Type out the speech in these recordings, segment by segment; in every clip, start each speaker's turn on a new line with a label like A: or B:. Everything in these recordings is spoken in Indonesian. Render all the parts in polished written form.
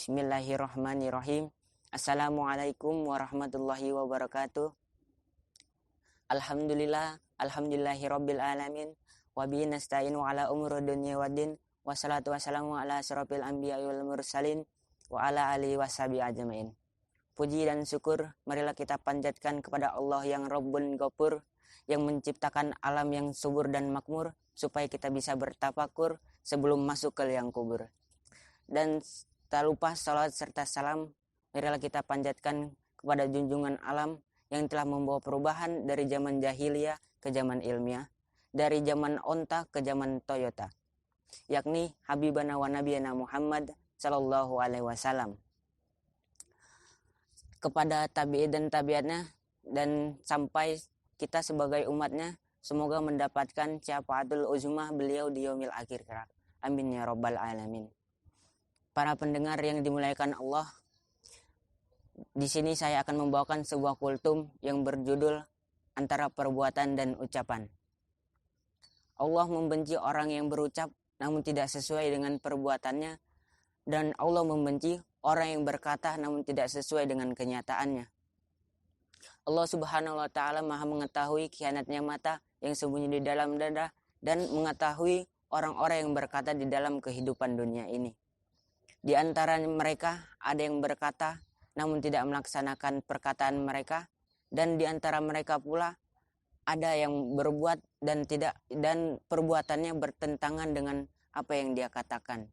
A: Bismillahirrahmanirrahim. Assalamualaikum warahmatullahi wabarakatuh. Alhamdulillahirabbil alamin. Wa bihi nasta'inu ala umuri dunya waddin. Wassalatu wassalamu ala asyrofil anbiya'i wal mursalin wa ala alihi washabihi ajmain. Puji dan syukur marilah kita panjatkan kepada Allah yang Rabbun Ghafur, yang menciptakan alam yang subur dan makmur, supaya kita bisa bertafakur sebelum masuk ke liang kubur. Dan tak lupa salawat serta salam marilah kita panjatkan kepada junjungan alam yang telah membawa perubahan dari zaman jahiliyah ke zaman ilmiah, dari zaman onta ke zaman Toyota, yakni Habibana wa Nabiyana Muhammad sallallahu alaihi wasallam. Kepada tabi'in dan tabiatnya dan sampai kita sebagai umatnya, semoga mendapatkan syafaatul uzmah beliau di yaumil akhir kelak. Amin ya rabbal alamin. Para pendengar yang dimuliakan Allah, di sini saya akan membawakan sebuah kultum yang berjudul Antara Perbuatan dan Ucapan. Allah membenci orang yang berucap namun tidak sesuai dengan perbuatannya, dan Allah membenci orang yang berkata namun tidak sesuai dengan kenyataannya. Allah Subhanahu wa taala Maha mengetahui khianatnya mata yang sembunyi di dalam dada, dan mengetahui orang-orang yang berkata di dalam kehidupan dunia ini. Di antara mereka ada yang berkata namun tidak melaksanakan perkataan mereka, dan di antara mereka pula ada yang berbuat dan perbuatannya bertentangan dengan apa yang dia katakan.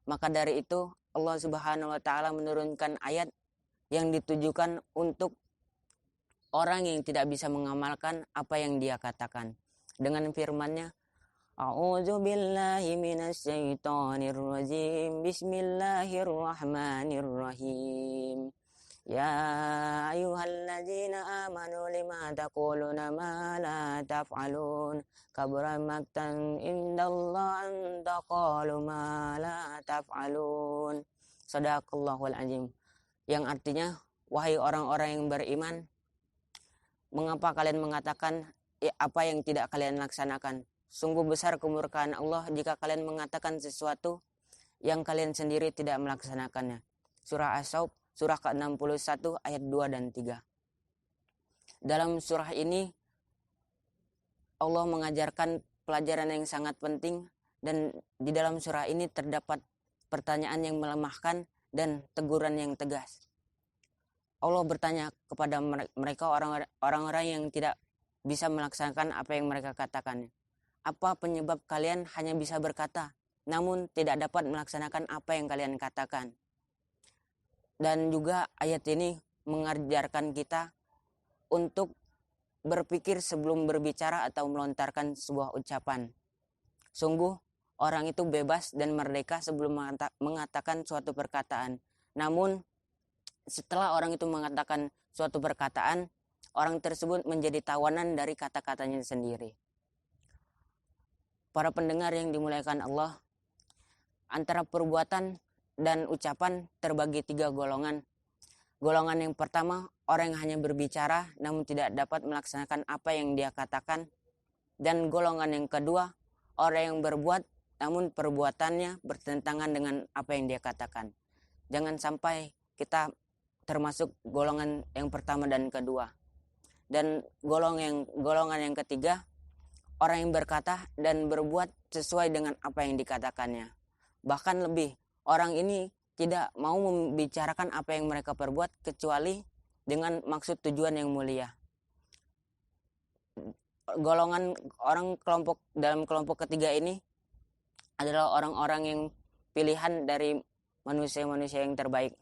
A: Maka dari itu Allah Subhanahu wa taala menurunkan ayat yang ditujukan untuk orang yang tidak bisa mengamalkan apa yang dia katakan, dengan firman-Nya, A'udzu billahi minasy syaithanir rajim. Bismillahirrahmanirrahim. Ya ayyuhalladzina amanu lima taquluna ma la taf'alun. Kabura maqtan indallah an taqulu ma la taf'alun. Shadaqallahul azim. Yang artinya, wahai orang-orang yang beriman, mengapa kalian mengatakan apa yang tidak kalian laksanakan? Sungguh besar kemurkaan Allah jika kalian mengatakan sesuatu yang kalian sendiri tidak melaksanakannya. Surah As-Saub, surah ke-61 ayat 2 dan 3. Dalam surah ini Allah mengajarkan pelajaran yang sangat penting, dan di dalam surah ini terdapat pertanyaan yang melemahkan dan teguran yang tegas. Allah bertanya kepada mereka, orang-orang yang tidak bisa melaksanakan apa yang mereka katakan. Apa penyebab kalian hanya bisa berkata, namun tidak dapat melaksanakan apa yang kalian katakan? Dan juga ayat ini mengajarkan kita untuk berpikir sebelum berbicara atau melontarkan sebuah ucapan. Sungguh, orang itu bebas dan merdeka sebelum mengatakan suatu perkataan. Namun, setelah orang itu mengatakan suatu perkataan, orang tersebut menjadi tawanan dari kata-katanya sendiri. Para pendengar yang dimuliakan Allah, antara perbuatan dan ucapan terbagi 3 golongan. Golongan yang pertama, orang yang hanya berbicara namun tidak dapat melaksanakan apa yang dia katakan. Dan golongan yang kedua, orang yang berbuat namun perbuatannya bertentangan dengan apa yang dia katakan. Jangan sampai kita termasuk golongan yang pertama dan kedua. Dan golongan yang ketiga, orang yang berkata dan berbuat sesuai dengan apa yang dikatakannya. Bahkan lebih, orang ini tidak mau membicarakan apa yang mereka perbuat kecuali dengan maksud tujuan yang mulia. Golongan orang dalam kelompok ketiga ini adalah orang-orang yang pilihan dari manusia-manusia yang terbaik.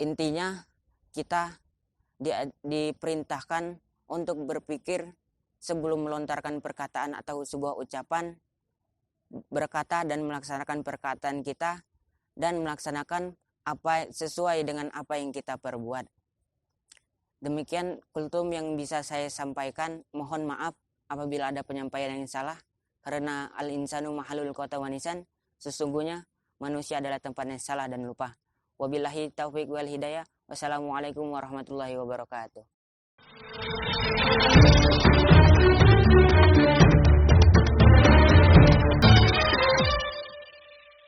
A: Intinya, kita diperintahkan untuk berpikir sebelum melontarkan perkataan atau sebuah ucapan, berkata dan melaksanakan perkataan kita, dan melaksanakan apa sesuai dengan apa yang kita perbuat. Demikian kultum yang bisa saya sampaikan. Mohon maaf apabila ada penyampaian yang salah, karena al-insanu mahalul qata wa nisan, sesungguhnya manusia adalah tempatnya salah dan lupa. Wabillahi taufiq wal hidayah. Wassalamualaikum warahmatullahi wabarakatuh.